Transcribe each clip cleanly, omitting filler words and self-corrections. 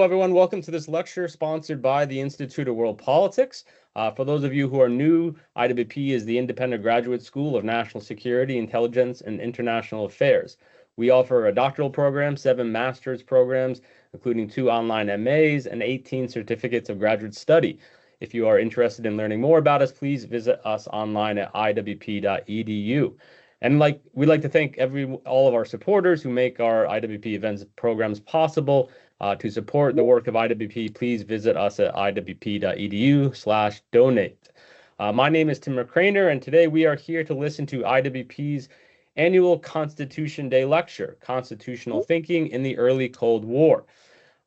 Hello, everyone. Welcome to this lecture sponsored by the Institute of World Politics. For those of you who are new, IWP is the Independent Graduate School of National Security, Intelligence, and International Affairs. We offer a doctoral program, 7 master's programs, including 2 online MAs and 18 certificates of graduate study. If you are interested in learning more about us, please visit us online at iwp.edu. And we'd like to thank all of our supporters who make our IWP events programs possible. To support the work of IWP, please visit us at iwp.edu/donate. My name is Tim McCraner, and today we are here to listen to IWP's annual Constitution Day lecture, Constitutional Thinking in the Early Cold War.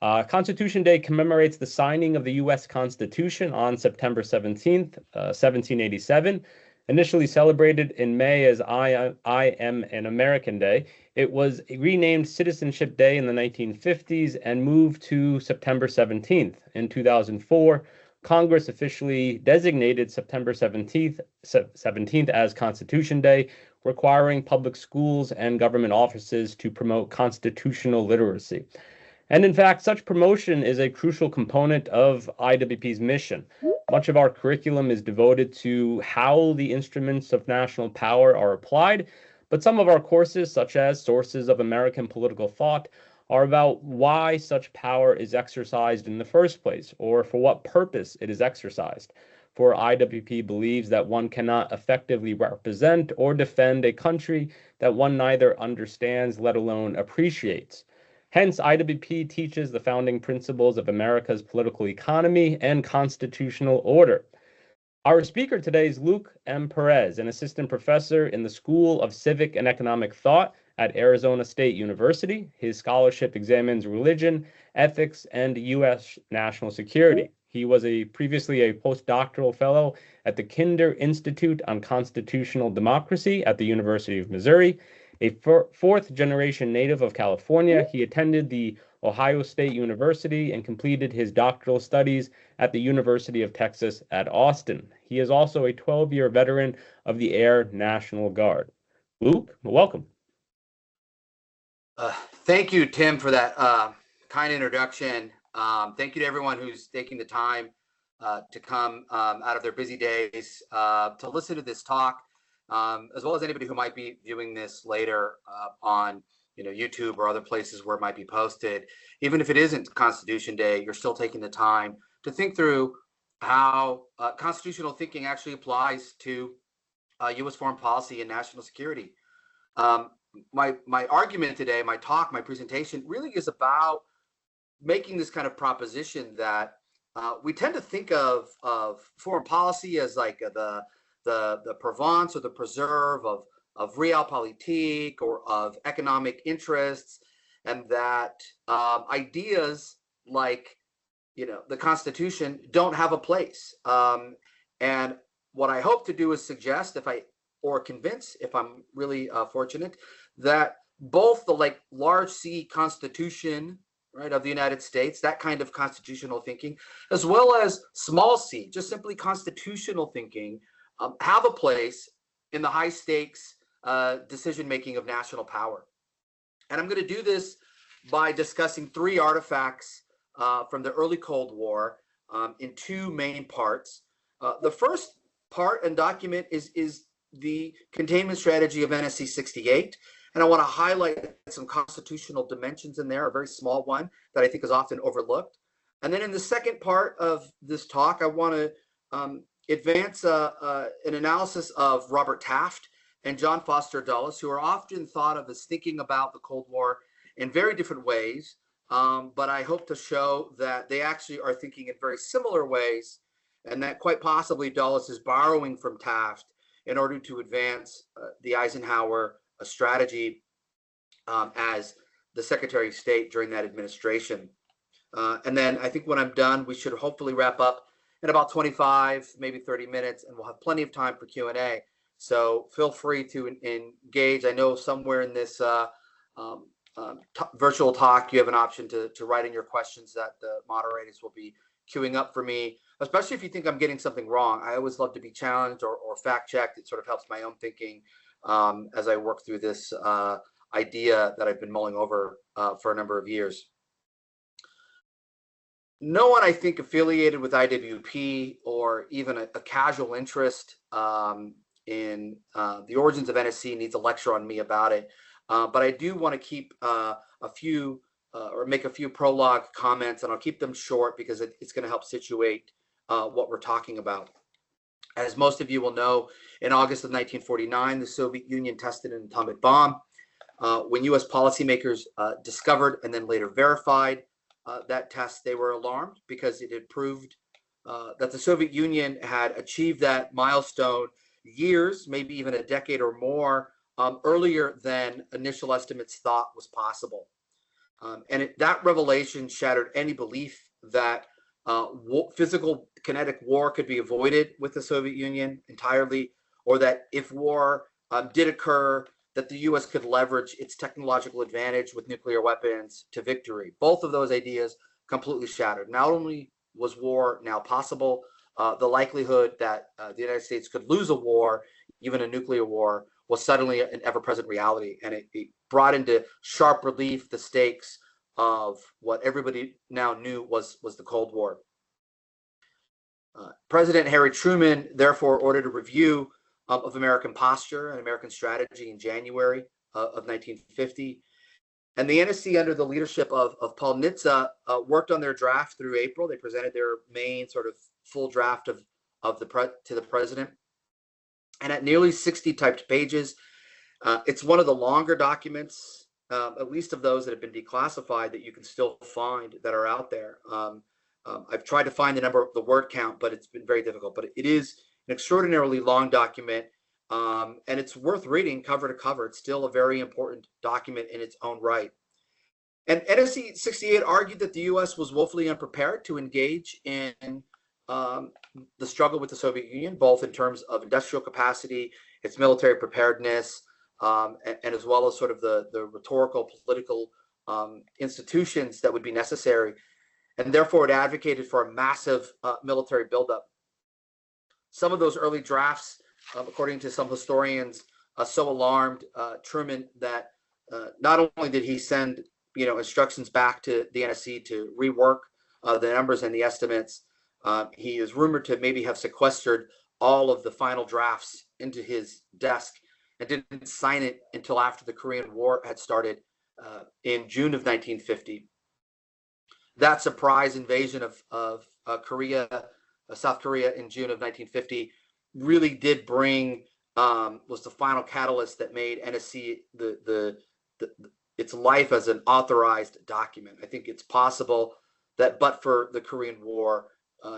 Constitution Day commemorates the signing of the U.S. Constitution on September 17th, 1787. Initially celebrated in May as I Am an American Day, it was renamed Citizenship Day in the 1950s and moved to September 17th. In 2004, Congress officially designated September 17th as Constitution Day, requiring public schools and government offices to promote constitutional literacy. And in fact, such promotion is a crucial component of IWP's mission. Much of our curriculum is devoted to how the instruments of national power are applied, but some of our courses, such as Sources of American Political Thought, are about why such power is exercised in the first place, or for what purpose it is exercised. For IWP believes that one cannot effectively represent or defend a country that one neither understands, let alone appreciates. Hence, IWP teaches the founding principles of America's political economy and constitutional order. Our speaker today is Luke M. Perez, an assistant professor in the School of Civic and Economic Thought at Arizona State University. His scholarship examines religion, ethics, and U.S. national security. He was previously a postdoctoral fellow at the Kinder Institute on Constitutional Democracy at the University of Missouri. A fourth-generation native of California, he attended the Ohio State University and completed his doctoral studies at the University of Texas at Austin. He is also a 12-year veteran of the Air National Guard. Luke, welcome. Thank you, Tim, for that kind introduction. Thank you to everyone who's taking the time to come out of their busy days to listen to this talk. As well as anybody who might be viewing this later on YouTube or other places where it might be posted. Even if it isn't Constitution Day, you're still taking the time to think through how constitutional thinking actually applies to U.S. foreign policy and national security. My argument today, my talk, my presentation really is about making this kind of proposition that we tend to think of foreign policy as like the province or the preserve of realpolitik or of economic interests, and that ideas like the Constitution don't have a place. And what I hope to do is suggest, or convince, if I'm really fortunate, that both the large C Constitution, right, of the United States, that kind of constitutional thinking, as well as small c, just simply constitutional thinking, have a place in the high stakes decision making of national power. And I'm going to do this by discussing 3 artifacts from the early Cold War in 2 main parts. The first part and document is the containment strategy of NSC 68. And I want to highlight some constitutional dimensions in there, a very small one that I think is often overlooked. And then in the second part of this talk, I want to advance an analysis of Robert Taft and John Foster Dulles, who are often thought of as thinking about the Cold War in very different ways. But I hope to show that they actually are thinking in very similar ways, and that quite possibly Dulles is borrowing from Taft in order to advance the Eisenhower strategy as the Secretary of State during that administration. And then I think when I'm done, we should hopefully wrap up in about 25, maybe 30 minutes, and we'll have plenty of time for Q&A. So feel free to engage. I know somewhere in this virtual talk, you have an option to write in your questions that the moderators will be queuing up for me, especially if you think I'm getting something wrong. I always love to be challenged or fact checked. It sort of helps my own thinking as I work through this idea that I've been mulling over for a number of years. No one, I think, affiliated with IWP or even a casual interest in the origins of NSC needs a lecture on me about it. But I do want to keep a few or make a few prologue comments, and I'll keep them short because it's going to help situate what we're talking about. As most of you will know, in August of 1949, the Soviet Union tested an atomic bomb. When U.S. policymakers discovered and then later verified that test, they were alarmed because it had proved that the Soviet Union had achieved that milestone years, maybe even a decade or more, earlier than initial estimates thought was possible. That revelation shattered any belief that physical kinetic war could be avoided with the Soviet Union entirely, or that if war did occur, that the U.S. could leverage its technological advantage with nuclear weapons to victory. Both of those ideas completely shattered. Not only was war now possible, the likelihood that the United States could lose a war, even a nuclear war, was suddenly an ever-present reality. And it brought into sharp relief the stakes of what everybody now knew was the Cold War. President Harry Truman therefore ordered a review of American posture and American strategy in January of 1950. And the NSC, under the leadership of Paul Nitze, worked on their draft through April. They presented their main sort of full draft to the president. And at nearly 60 typed pages, it's one of the longer documents, at least of those that have been declassified, that you can still find that are out there. I've tried to find the word count, but it's been very difficult. But it is an extraordinarily long document, and it's worth reading cover to cover. It's still a very important document in its own right. And NSC 68 argued that the U.S. was woefully unprepared to engage in the struggle with the Soviet Union, both in terms of industrial capacity, its military preparedness, and as well as sort of the rhetorical, political institutions that would be necessary. And therefore, it advocated for a massive military buildup. Some of those early drafts, according to some historians, so alarmed Truman that not only did he send instructions back to the NSC to rework the numbers and the estimates, he is rumored to maybe have sequestered all of the final drafts into his desk and didn't sign it until after the Korean War had started in June of 1950. That surprise invasion of South Korea in June of 1950 really did bring, was the final catalyst that made NSC its life as an authorized document. I think it's possible that but for the Korean War,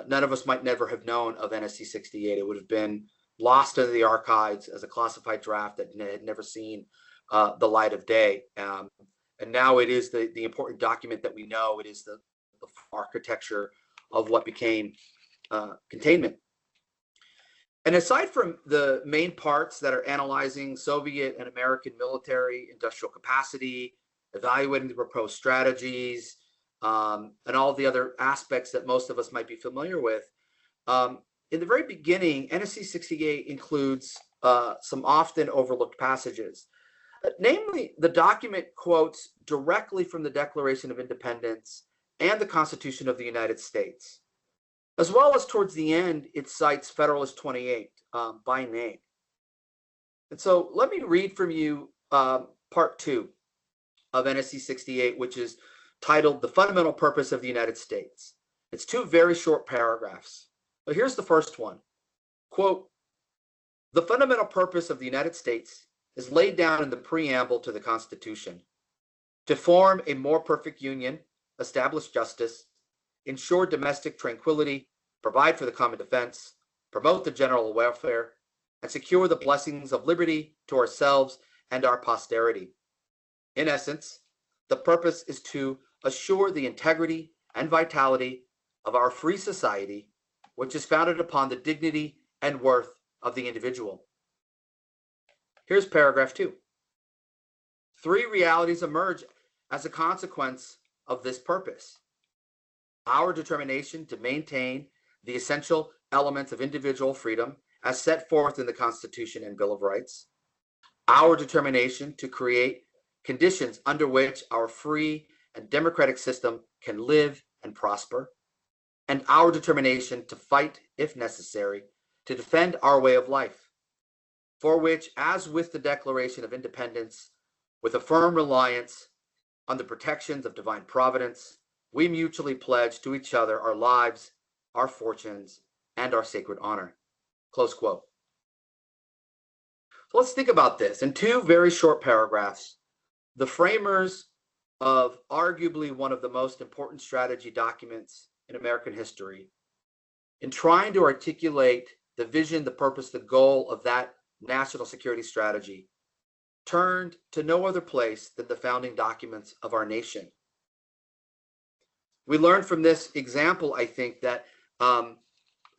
none of us might never have known of NSC 68. It would have been lost into the archives as a classified draft that had never seen the light of day. And now it is the important document that we know. It is the architecture of what became containment. And aside from the main parts that are analyzing Soviet and American military industrial capacity, evaluating the proposed strategies, and all the other aspects that most of us might be familiar with, in the very beginning, NSC 68 includes some often overlooked passages. Namely, the document quotes directly from the Declaration of Independence and the Constitution of the United States. As well as towards the end, it cites Federalist 28 by name. And so let me read from you part 2 of NSC 68, which is titled The Fundamental Purpose of the United States. It's 2 very short paragraphs. But here's the first one. Quote, "The fundamental purpose of the United States is laid down in the preamble to the Constitution: to form a more perfect union, establish justice, ensure domestic tranquility, provide for the common defense, promote the general welfare, and secure the blessings of liberty to ourselves and our posterity. In essence, the purpose is to assure the integrity and vitality of our free society, which is founded upon the dignity and worth of the individual." Here's paragraph 2. 3 realities emerge as a consequence of this purpose: our determination to maintain the essential elements of individual freedom as set forth in the Constitution and Bill of Rights, our determination to create conditions under which our free and democratic system can live and prosper, and our determination to fight, if necessary, to defend our way of life, for which, as with the Declaration of Independence, with a firm reliance on the protections of divine providence, we mutually pledge to each other our lives, our fortunes, and our sacred honor. Close quote. So let's think about this. In two very short paragraphs, the framers of arguably one of the most important strategy documents in American history, in trying to articulate the vision, the purpose, the goal of that national security strategy, turned to no other place than the founding documents of our nation. We learned from this example, I think, that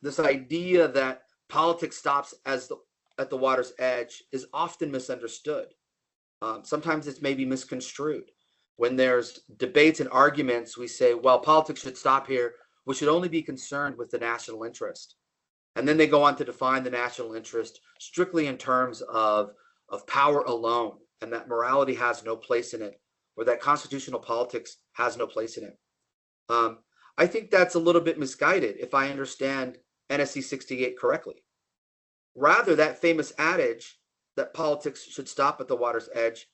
this idea that politics stops at the water's edge is often misunderstood. Sometimes it's maybe misconstrued. When there's debates and arguments, we say, well, politics should stop here. We should only be concerned with the national interest. And then they go on to define the national interest strictly in terms of power alone, and that morality has no place in it, or that constitutional politics has no place in it. I think that's a little bit misguided if I understand NSC 68 correctly. Rather, that famous adage that politics should stop at the water's edge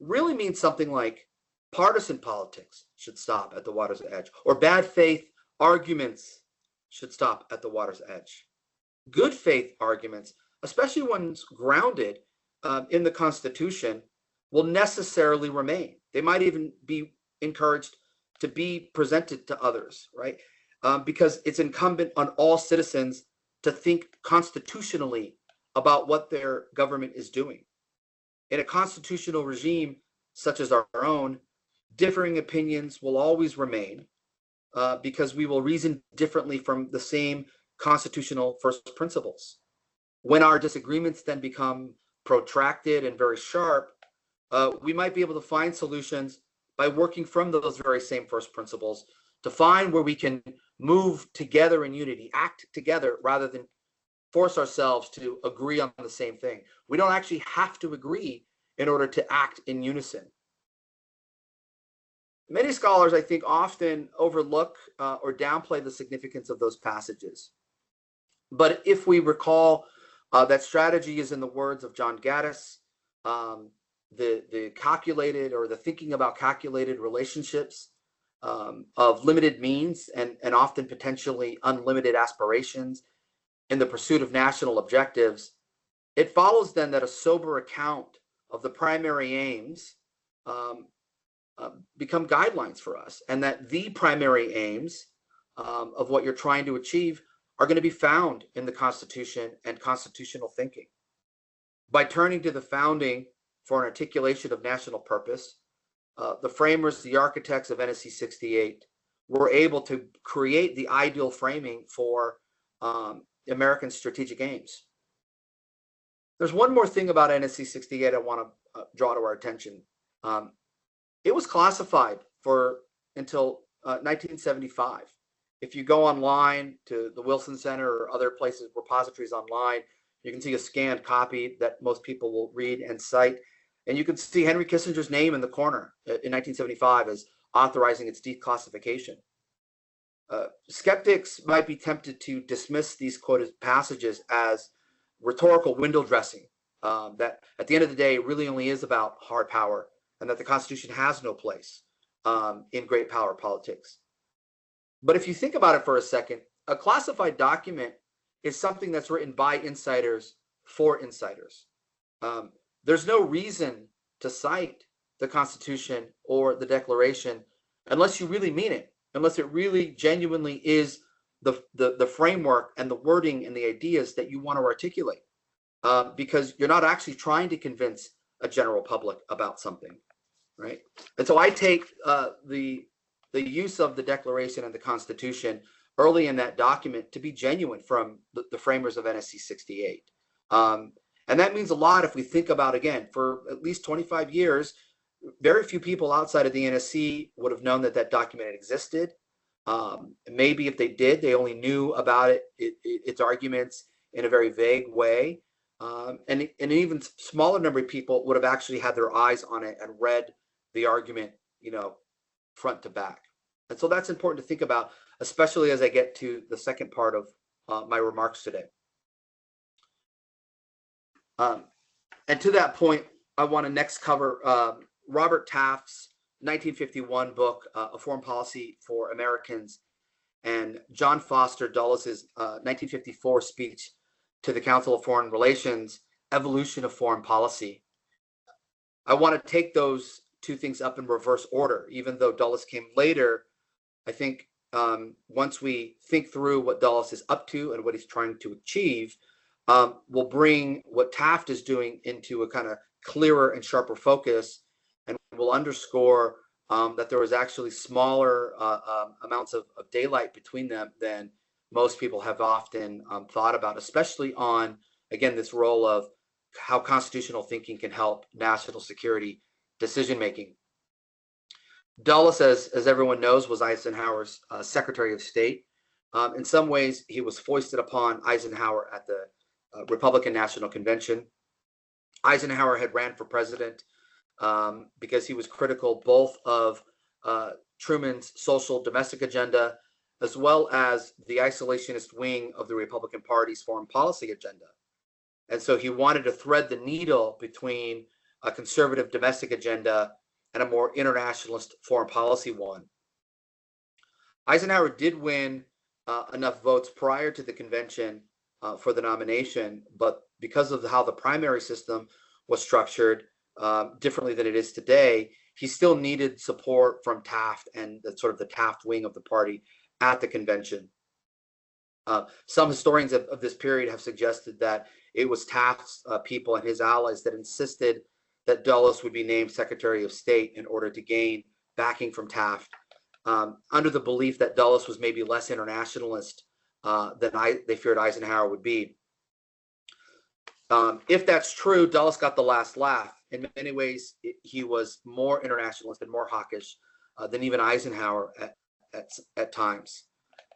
really means something like partisan politics should stop at the water's edge, or bad faith arguments should stop at the water's edge. Good faith arguments, especially ones grounded in the Constitution, will necessarily remain. They might even be encouraged to be presented to others, right? Because it's incumbent on all citizens to think constitutionally about what their government is doing. In a constitutional regime such as our own, differing opinions will always remain because we will reason differently from the same constitutional first principles. When our disagreements then become protracted and very sharp, we might be able to find solutions by working from those very same first principles to find where we can move together in unity, act together rather than force ourselves to agree on the same thing. We don't actually have to agree in order to act in unison. Many scholars, I think, often overlook or downplay the significance of those passages. But if we recall, that strategy is in the words of John Gaddis, the calculated, or the thinking about calculated relationships of limited means and often potentially unlimited aspirations in the pursuit of national objectives. It follows then that a sober account of the primary aims become guidelines for us, and that the primary aims of what you're trying to achieve are going to be found in the Constitution and constitutional thinking. By turning to the founding for an articulation of national purpose, the framers, the architects of NSC 68, were able to create the ideal framing for American strategic aims. There's one more thing about NSC 68 I want to draw to our attention. It was classified until 1975. If you go online to the Wilson Center or other places, repositories online, you can see a scanned copy that most people will read and cite. And you can see Henry Kissinger's name in the corner in 1975 as authorizing its declassification. Skeptics might be tempted to dismiss these quoted passages as rhetorical window dressing, that at the end of the day, it really only is about hard power, and that the Constitution has no place in great power politics. But if you think about it for a second, a classified document is something that's written by insiders for insiders. There's no reason to cite the Constitution or the Declaration unless you really mean it, unless it really genuinely is the framework and the wording and the ideas that you want to articulate, because you're not actually trying to convince a general public about something, right? And so I take the use of the Declaration and the Constitution early in that document to be genuine from the framers of NSC 68. And that means a lot if we think about, again, for at least 25 years, very few people outside of the NSC would have known that that document existed. Maybe if they did, they only knew about its arguments in a very vague way. And an even smaller number of people would have actually had their eyes on it and read the argument, front to back. And so that's important to think about, especially as I get to the second part of my remarks today. And to that point, I want to next cover Robert Taft's 1951 book, A Foreign Policy for Americans, and John Foster Dulles' 1954 speech to the Council of Foreign Relations, Evolution of Foreign Policy. I want to take those two things up in reverse order. Even though Dulles came later, I think once we think through what Dulles is up to and what he's trying to achieve, we'll bring what Taft is doing into a kind of clearer and sharper focus, and we'll underscore that there was actually smaller amounts of daylight between them than most people have often thought about, especially on, again, this role of how constitutional thinking can help national security decision-making. Dulles, as everyone knows, was Eisenhower's Secretary of State. In some ways, he was foisted upon Eisenhower at the Republican National Convention. Eisenhower had ran for president because he was critical both of Truman's social domestic agenda as well as the isolationist wing of the Republican Party's foreign policy agenda. And so he wanted to thread the needle between a conservative domestic agenda and a more internationalist foreign policy one. Eisenhower did win enough votes prior to the convention for the nomination, but because of how the primary system was structured differently than it is today, he still needed support from Taft and the sort of the Taft wing of the party at the convention. Some historians of this period have suggested that it was Taft's people and his allies that insisted that Dulles would be named Secretary of State in order to gain backing from Taft, under the belief that Dulles was maybe less internationalist than they feared Eisenhower would be. If that's true, Dulles got the last laugh. In many ways, he was more internationalist and more hawkish than even Eisenhower at times.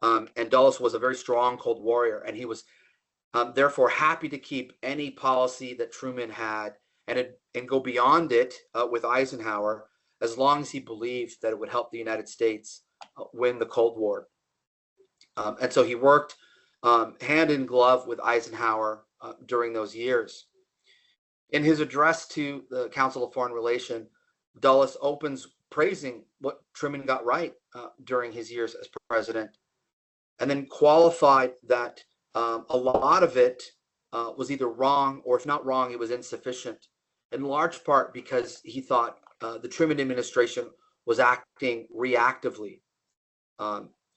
And Dulles was a very strong Cold Warrior, and he was therefore happy to keep any policy that Truman had and go beyond it with Eisenhower, as long as he believed that it would help the United States win the Cold War. And so he worked hand in glove with Eisenhower during those years. In his address to the Council of Foreign Relations, Dulles opens praising what Truman got right during his years as president, and then qualified that a lot of it was either wrong, or if not wrong, it was insufficient, in large part because he thought the Truman administration was acting reactively.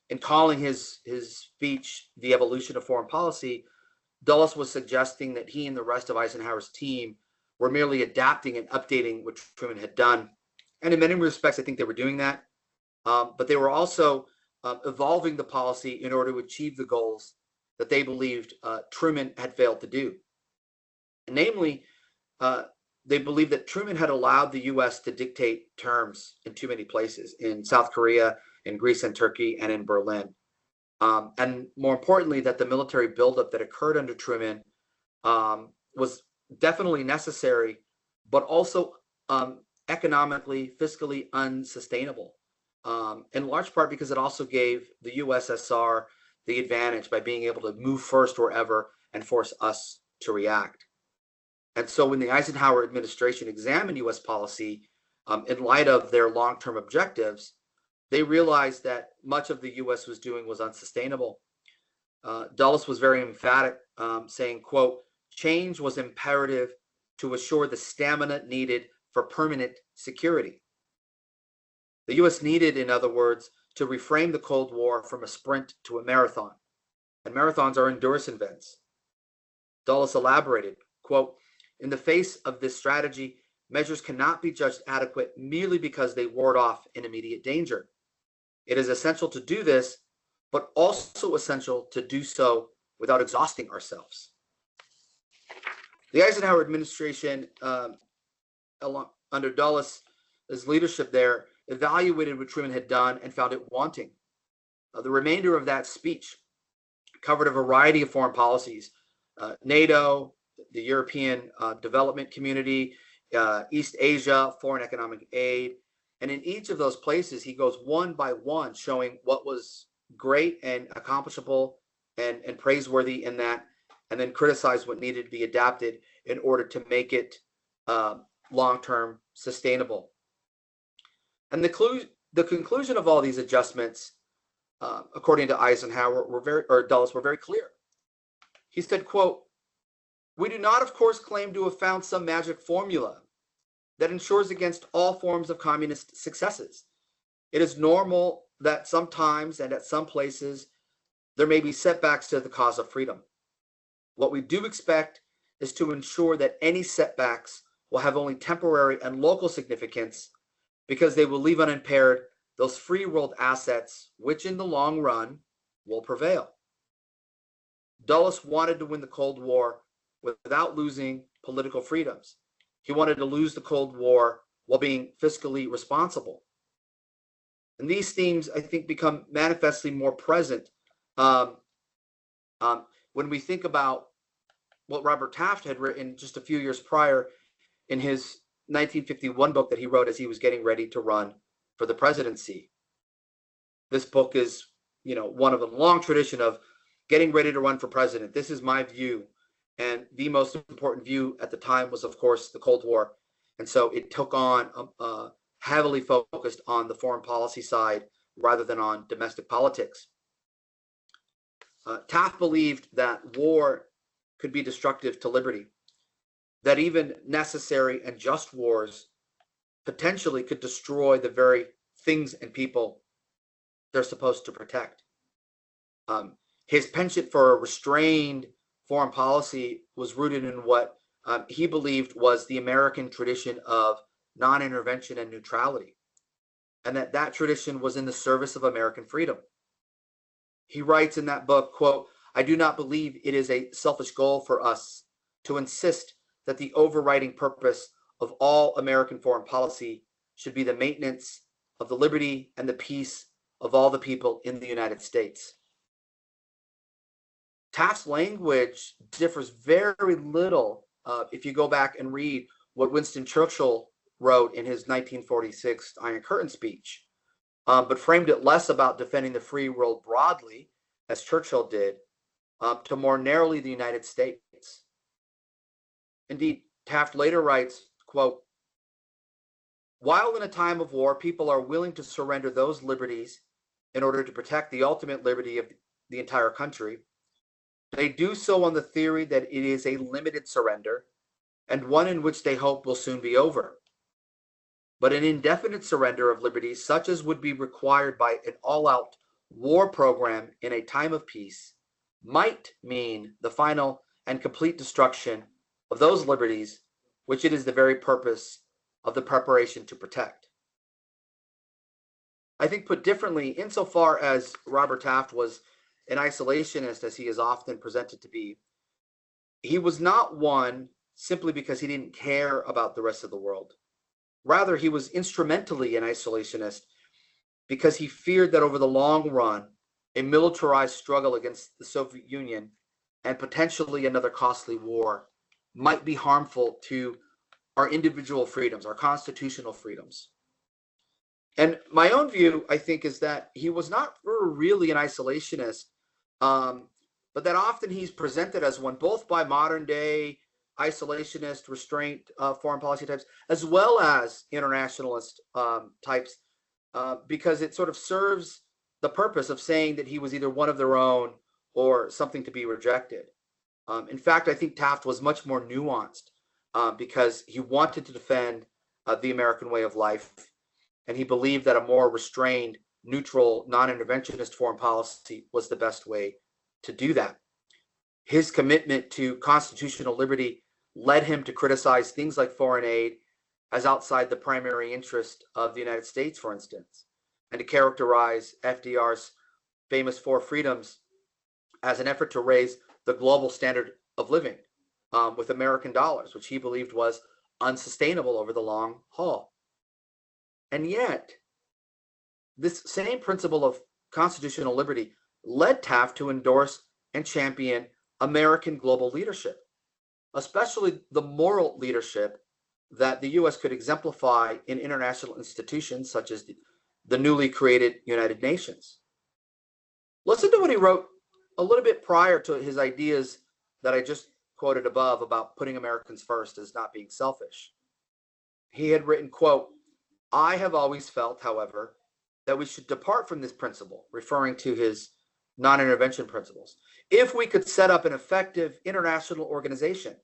In calling his speech The Evolution of Foreign Policy, Dulles was suggesting that he and the rest of Eisenhower's team were merely adapting and updating what Truman had done. And in many respects, I think they were doing that. But they were also evolving the policy in order to achieve the goals that they believed Truman had failed to do. And namely, they believed that Truman had allowed the U.S. to dictate terms in too many places, in South Korea, in Greece and Turkey, and in Berlin. And more importantly, that the military buildup that occurred under Truman was definitely necessary, but also economically, fiscally unsustainable, in large part because it also gave the USSR the advantage by being able to move first wherever and force us to react. And so when the Eisenhower administration examined U.S. policy in light of their long-term objectives, they realized that much of the U.S. was doing was unsustainable. Dulles was very emphatic, saying, quote, "Change was imperative to assure the stamina needed for permanent security." The U.S. needed, in other words, to reframe the Cold War from a sprint to a marathon. And marathons are endurance events. Dulles elaborated, quote, "In the face of this strategy, measures cannot be judged adequate merely because they ward off an immediate danger. It is essential to do this, but also essential to do so without exhausting ourselves." The Eisenhower administration, under Dulles' leadership there, evaluated what Truman had done and found it wanting. The remainder of that speech covered a variety of foreign policies: NATO, the European Development Community, East Asia, foreign economic aid, And in each of those places, he goes one by one, showing what was great and accomplishable and praiseworthy in that, and then criticize what needed to be adapted in order to make it long-term sustainable. And the conclusion of all these adjustments, according to Eisenhower, Dulles, were very clear. He said, quote, "We do not, of course, claim to have found some magic formula that ensures against all forms of communist successes. It is normal that sometimes and at some places there may be setbacks to the cause of freedom. What we do expect is to ensure that any setbacks will have only temporary and local significance because they will leave unimpaired those free world assets which in the long run will prevail." Dulles wanted to win the Cold War without losing political freedoms. He wanted to lose the Cold War while being fiscally responsible. And these themes, I think, become manifestly more present when we think about what Robert Taft had written just a few years prior in his 1951 book that he wrote as he was getting ready to run for the presidency. This book is, one of a long tradition of getting ready to run for president. This is my view. And the most important view at the time was, of course, the Cold War. And so it took on heavily focused on the foreign policy side rather than on domestic politics. Taft believed that war could be destructive to liberty, that even necessary and just wars potentially could destroy the very things and people they're supposed to protect. His penchant for a restrained foreign policy was rooted in what he believed was the American tradition of non-intervention and neutrality, and that tradition was in the service of American freedom. He writes in that book, quote, "I do not believe it is a selfish goal for us to insist that the overriding purpose of all American foreign policy should be the maintenance of the liberty and the peace of all the people in the United States." Taft's language differs very little if you go back and read what Winston Churchill wrote in his 1946 Iron Curtain speech, but framed it less about defending the free world broadly, as Churchill did, to more narrowly the United States. Indeed, Taft later writes, quote, "While in a time of war, people are willing to surrender those liberties in order to protect the ultimate liberty of the entire country, they do so on the theory that it is a limited surrender and one in which they hope will soon be over. But an indefinite surrender of liberties, such as would be required by an all-out war program in a time of peace, might mean the final and complete destruction of those liberties which it is the very purpose of the preparation to protect." I think, put differently, insofar as Robert Taft was an isolationist, as he is often presented to be, he was not one simply because he didn't care about the rest of the world. Rather, he was instrumentally an isolationist because he feared that over the long run, a militarized struggle against the Soviet Union and potentially another costly war might be harmful to our individual freedoms, our constitutional freedoms. And my own view, I think, is that he was not really an isolationist, but that often he's presented as one, both by modern day isolationist, restraint foreign policy types, as well as internationalist types, because it sort of serves the purpose of saying that he was either one of their own or something to be rejected. In fact, I think Taft was much more nuanced because he wanted to defend the American way of life, and he believed that a more restrained, neutral, non-interventionist foreign policy was the best way to do that. His commitment to constitutional liberty led him to criticize things like foreign aid as outside the primary interest of the United States, for instance, and to characterize FDR's famous Four Freedoms as an effort to raise the global standard of living with American dollars, which he believed was unsustainable over the long haul. And yet, this same principle of constitutional liberty led Taft to endorse and champion American global leadership, especially the moral leadership that the U.S. could exemplify in international institutions such as the newly created United Nations. Listen to what he wrote a little bit prior to his ideas that I just quoted above about putting Americans first as not being selfish. He had written, quote, "I have always felt, however, that we should depart from this principle," referring to his non-intervention principles, "if we could set up an effective international organization,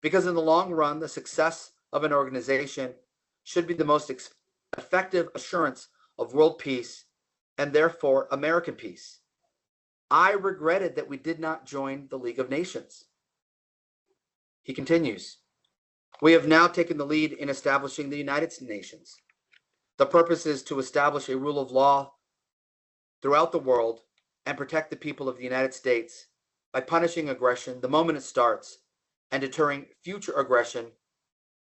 because in the long run, the success of an organization should be the most effective assurance of world peace and therefore American peace. I regretted that we did not join the League of Nations." He continues, "We have now taken the lead in establishing the United Nations. The purpose is to establish a rule of law throughout the world and protect the people of the United States by punishing aggression the moment it starts and deterring future aggression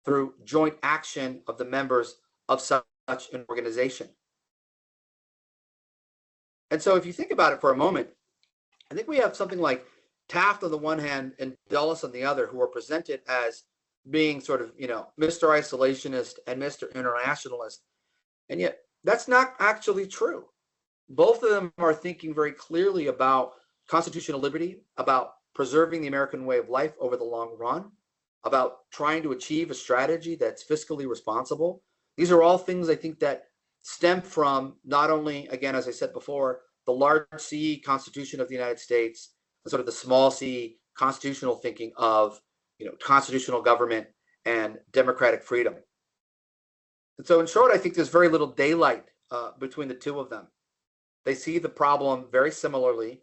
through joint action of the members of such an organization." And so if you think about it for a moment, I think we have something like Taft on the one hand and Dulles on the other, who are presented as being sort of, Mr. Isolationist and Mr. Internationalist. And yet that's not actually true. Both of them are thinking very clearly about constitutional liberty, about preserving the American way of life over the long run, about trying to achieve a strategy that's fiscally responsible. These are all things I think that stem from not only, again, as I said before, the large C Constitution of the United States, sort of the small c constitutional thinking of, constitutional government and democratic freedom. And so in short, I think there's very little daylight between the two of them. They see the problem very similarly,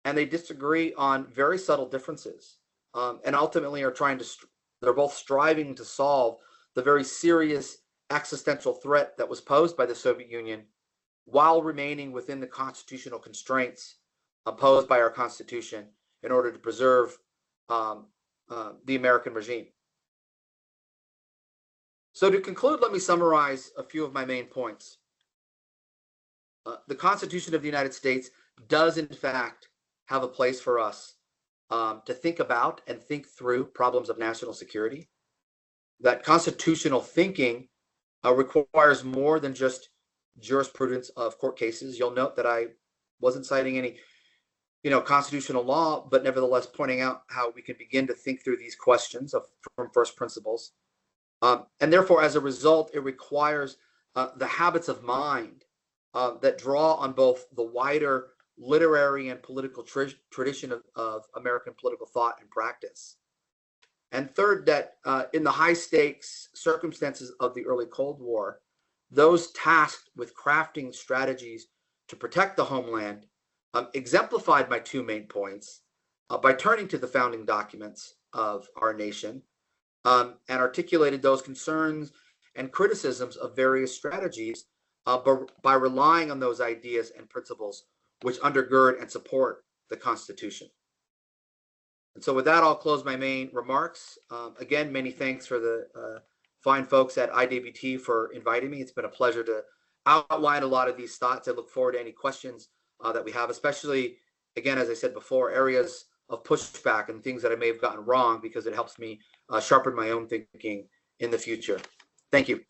and they disagree on very subtle differences, and ultimately are they're both striving to solve the very serious existential threat that was posed by the Soviet Union while remaining within the constitutional constraints imposed by our Constitution in order to preserve the American regime. So to conclude, let me summarize a few of my main points. The Constitution of the United States does, in fact, have a place for us to think about and think through problems of national security. That constitutional thinking requires more than just jurisprudence of court cases. You'll note that I wasn't citing any, constitutional law, but nevertheless pointing out how we can begin to think through these questions from first principles. And therefore, as a result, it requires the habits of mind that draw on both the wider literary and political tradition of American political thought and practice. And third, that in the high stakes circumstances of the early Cold War, those tasked with crafting strategies to protect the homeland exemplified my two main points by turning to the founding documents of our nation and articulated those concerns and criticisms of various strategies by relying on those ideas and principles which undergird and support the Constitution. And so with that, I'll close my main remarks. Again, many thanks for the fine folks at IWT for inviting me. It's been a pleasure to outline a lot of these thoughts. I look forward to any questions that we have, especially, again, as I said before, areas of pushback and things that I may have gotten wrong, because it helps me sharpen my own thinking in the future. Thank you.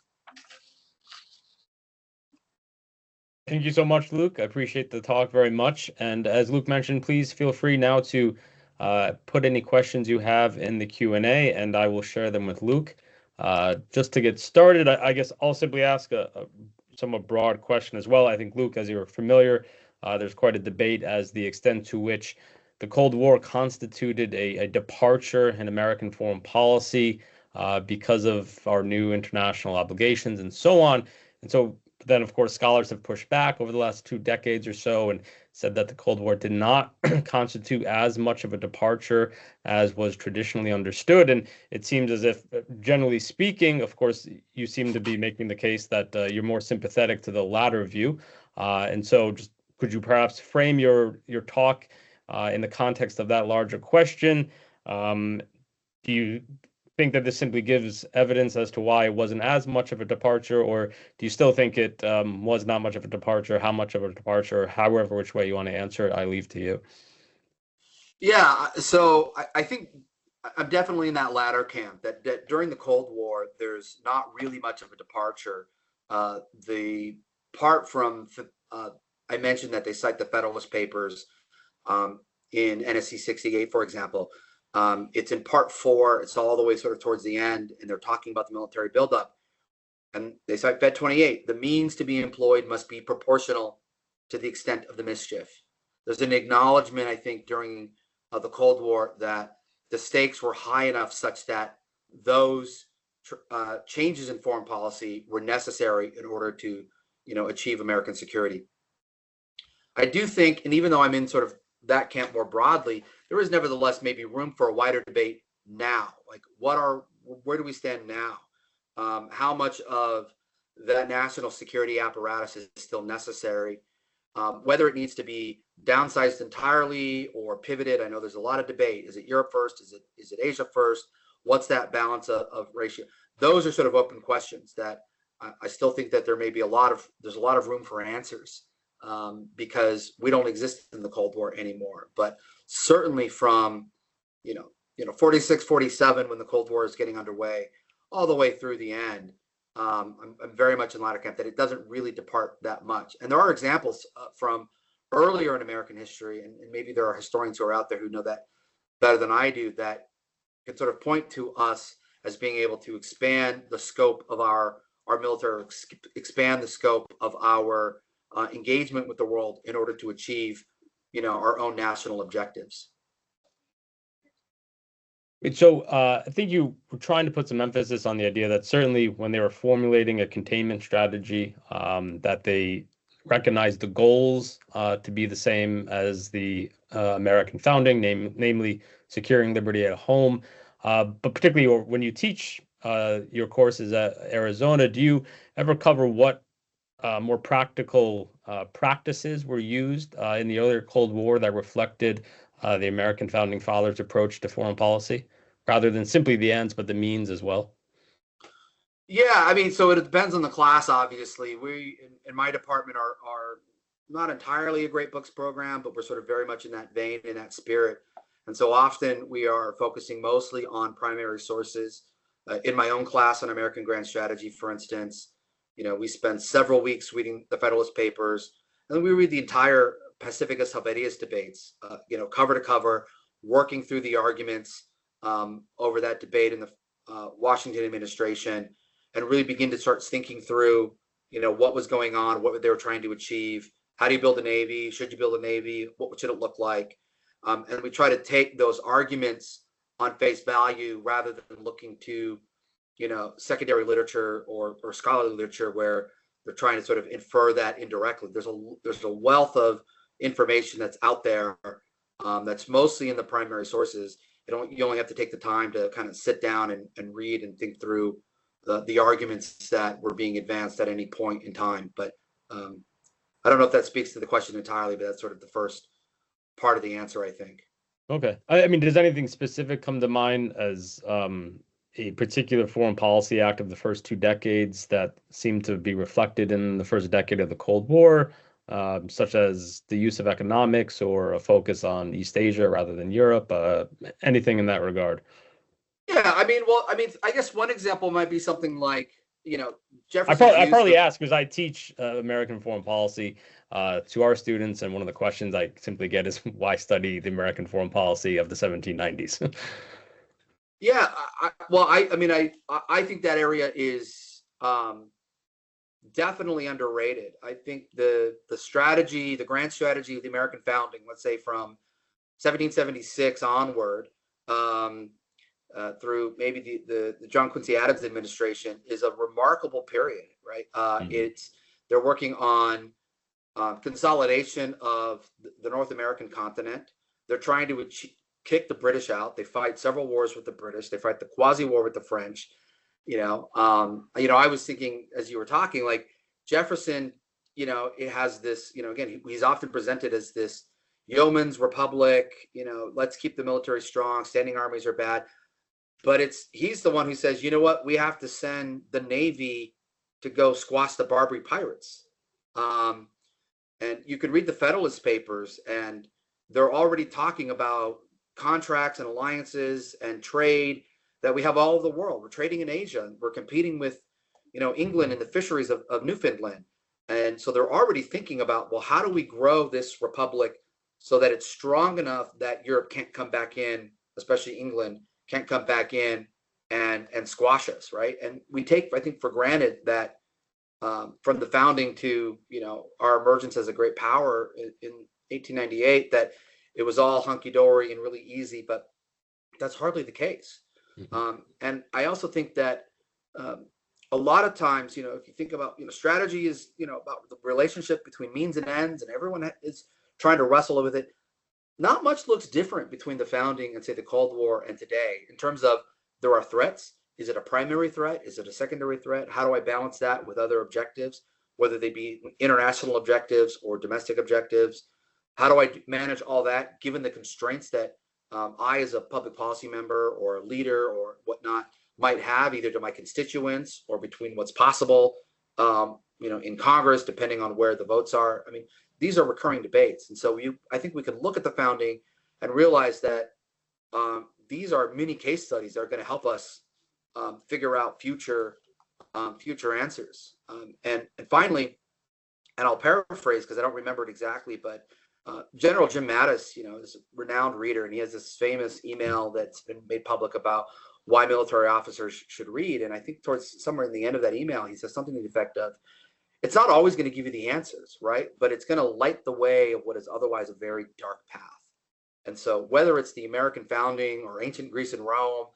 Thank you so much, Luke. I appreciate the talk very much. And as Luke mentioned, please feel free now to put any questions you have in the Q&A, and I will share them with Luke. Just to get started, I guess I'll simply ask a somewhat broad question as well. I think, Luke, as you're familiar, there's quite a debate as the extent to which the Cold War constituted a departure in American foreign policy because of our new international obligations and so on. And so then, of course, scholars have pushed back over the last 2 decades or so and said that the Cold War did not constitute as much of a departure as was traditionally understood. And it seems as if, generally speaking, of course, you seem to be making the case that you're more sympathetic to the latter view. And so just could you perhaps frame your talk in the context of that larger question? Do you think that this simply gives evidence as to why it wasn't as much of a departure, or do you still think it was not much of a departure? How much of a departure? However, which way you want to answer it, I leave to you. Yeah, so I think I'm definitely in that latter camp. That during the Cold War, there's not really much of a departure. The part from I mentioned that they cite the Federalist Papers in NSC 68, for example. It's in part 4. It's all the way sort of towards the end, and they're talking about the military buildup. And they cite Fed 28. The means to be employed must be proportional to the extent of the mischief. There's an acknowledgement, I think, during the Cold War that the stakes were high enough such that those changes in foreign policy were necessary in order to, achieve American security. I do think, and even though I'm in sort of that camp more broadly, there is nevertheless maybe room for a wider debate now. Like, where do we stand now? How much of that national security apparatus is still necessary? Whether it needs to be downsized entirely or pivoted, I know there's a lot of debate. Is it Europe first? Is it Asia first? What's that balance of ratio? Those are sort of open questions that I still think that there's a lot of room for answers, because we don't exist in the Cold War anymore. But certainly from 46, 47, when the Cold War is getting underway, all the way through the end, I'm very much in latter camp that it doesn't really depart that much. And there are examples from earlier in American history, and maybe there are historians who are out there who know that better than I do, that can sort of point to us as being able to expand the scope of our military, expand the scope of our engagement with the world in order to achieve, our own national objectives. So I think you were trying to put some emphasis on the idea that certainly when they were formulating a containment strategy, that they recognized the goals to be the same as the American founding, namely securing liberty at home. But particularly when you teach your courses at Arizona, do you ever cover what more practical practices were used in the earlier Cold War that reflected the American founding fathers' approach to foreign policy, rather than simply the ends, but the means as well? Yeah, I mean, so it depends on the class, obviously. We, in my department, are not entirely a great books program, but we're sort of very much in that vein, in that spirit. And so often we are focusing mostly on primary sources. In my own class on American Grand Strategy, for instance, we spend several weeks reading the Federalist Papers, and then we read the entire Pacificus Helvetius debates, cover to cover, working through the arguments over that debate in the Washington administration, and really begin to start thinking through, what was going on, what they were trying to achieve. How do you build a Navy? Should you build a Navy? What should it look like? And we try to take those arguments on face value rather than looking to, secondary literature or scholarly literature where they're trying to sort of infer that indirectly. There's a wealth of information that's out there that's mostly in the primary sources. You only have to take the time to kind of sit down and read and think through the arguments that were being advanced at any point in time. But I don't know if that speaks to the question entirely, but that's sort of the first part of the answer, I think. Okay. I mean, does anything specific come to mind as a particular foreign policy act of the first 2 decades that seemed to be reflected in the first decade of the Cold War, such as the use of economics or a focus on East Asia rather than Europe? Anything in that regard? Yeah, I guess one example might be something like, I Jefferson's probably, I use probably of, ask because I teach American foreign policy to our students, and one of the questions I simply get is why study the American foreign policy of the 1790s? yeah, I think that area is definitely underrated. I think the strategy, the grand strategy of the American founding, let's say from 1776 onward, through maybe the John Quincy Adams administration, is a remarkable period, right? They're working on consolidation of the North American continent. They're trying to kick the British out. They fight several wars with the British. They fight the quasi-war with the French. I was thinking as you were talking, like Jefferson, it has this, again, he's often presented as this yeoman's republic. Let's keep the military strong. Standing armies are bad. But he's the one who says, you know what, we have to send the Navy to go squash the Barbary pirates. And you could read the Federalist Papers, and they're already talking about contracts and alliances and trade that we have all over the world. We're trading in Asia. We're competing with, England in the fisheries of Newfoundland. And so they're already thinking about, well, how do we grow this republic so that it's strong enough that Europe can't come back in, especially England, can't come back in and squash us, right? And we take, I think, for granted that from the founding to, our emergence as a great power in 1898, that it was all hunky-dory and really easy, but that's hardly the case. And I also think that a lot of times, if you think about, strategy is, about the relationship between means and ends, and everyone is trying to wrestle with it. Not much looks different between the founding and, say, the Cold War and today in terms of there are threats. Is it a primary threat? Is it a secondary threat? How do I balance that with other objectives, whether they be international objectives or domestic objectives? How do I manage all that given the constraints that I, as a public policy member or a leader or whatnot, might have either to my constituents or between what's possible, in Congress, depending on where the votes are. I mean, these are recurring debates. And so I think we can look at the founding and realize that these are mini case studies that are going to help us figure out future answers. And finally, and I'll paraphrase because I don't remember it exactly, but General Jim Mattis, is a renowned reader, and he has this famous email that's been made public about why military officers should read. And I think towards somewhere in the end of that email, he says something to the effect of, it's not always going to give you the answers, right? But it's going to light the way of what is otherwise a very dark path. And so whether it's the American founding or ancient Greece and Rome,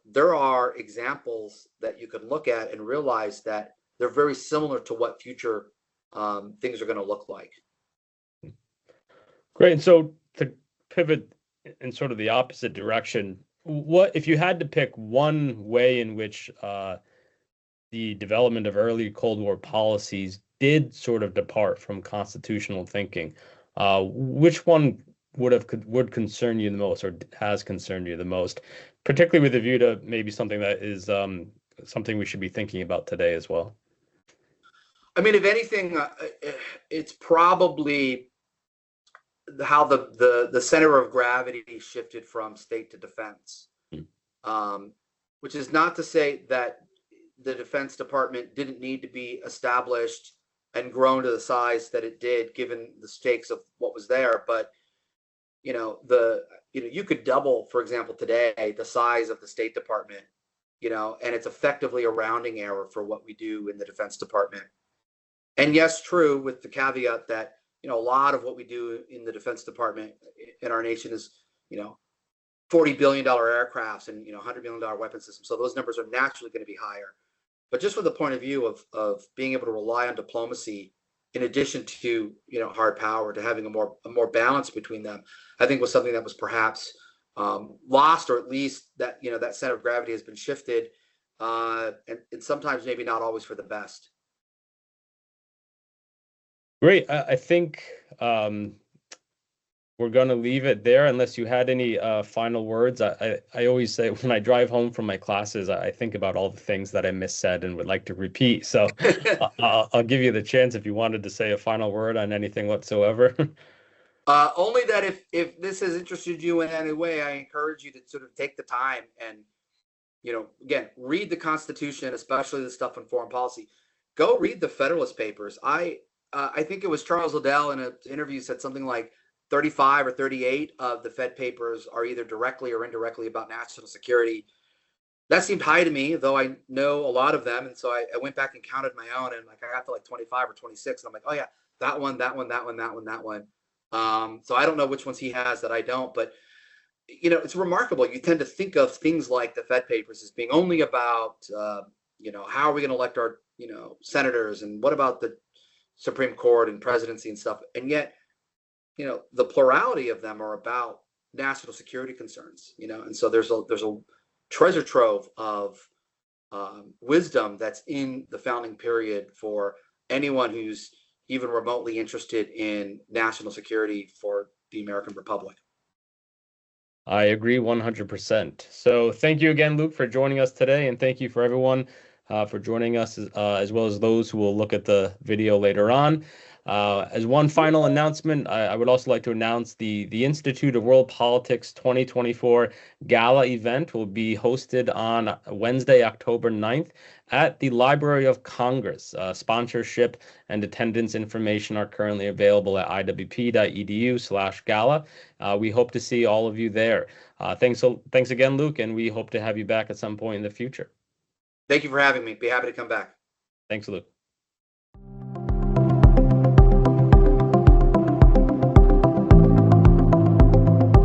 there are examples that you can look at and realize that they're very similar to what future things are going to look like. Great. And so to pivot in sort of the opposite direction, what if you had to pick one way in which the development of early Cold War policies did sort of depart from constitutional thinking, which one would concern you the most, or has concerned you the most, particularly with a view to maybe something that is something we should be thinking about today as well? I mean, if anything, it's probably how the center of gravity shifted from state to defense, which is not to say that the Defense Department didn't need to be established and grown to the size that it did, given the stakes of what was there. But you could double, for example, today the size of the State Department, and it's effectively a rounding error for what we do in the Defense Department. And yes, true, with the caveat that a lot of what we do in the Defense Department in our nation is $40 billion aircrafts and $100 million weapon systems. So those numbers are naturally going to be higher. But just from the point of view of being able to rely on diplomacy in addition to hard power, to having a more balance between them, I think was something that was perhaps lost, or at least that that center of gravity has been shifted, and sometimes maybe not always for the best. Great. I think we're going to leave it there unless you had any final words. I always say when I drive home from my classes, I think about all the things that I missaid and would like to repeat. So I'll give you the chance if you wanted to say a final word on anything whatsoever. Only that if this has interested you in any way, I encourage you to sort of take the time and, again, read the Constitution, especially the stuff on foreign policy. Go read the Federalist Papers. I think it was Charles Liddell in an interview said something like 35 or 38 of the Fed papers are either directly or indirectly about national security. That seemed high to me, though I know a lot of them. And so I went back and counted my own, and I got to 25 or 26. And I'm like, oh yeah, that one. So I don't know which ones he has that I don't, but it's remarkable. You tend to think of things like the Fed papers as being only about, how are we going to elect our, senators, and what about the Supreme Court and presidency and stuff. And yet, the plurality of them are about national security concerns, and so there's a treasure trove of wisdom that's in the founding period for anyone who's even remotely interested in national security for the American Republic. I agree 100%. So thank you again, Luke, for joining us today. And thank you for everyone for joining us, as well as those who will look at the video later on. As one final announcement, I would also like to announce the Institute of World Politics 2024 Gala event will be hosted on Wednesday, October 9th at the Library of Congress. Sponsorship and attendance information are currently available at iwp.edu/gala. We hope to see all of you there. Thanks again, Luke, and we hope to have you back at some point in the future. Thank you for having me. Be happy to come back. Thanks, Luke.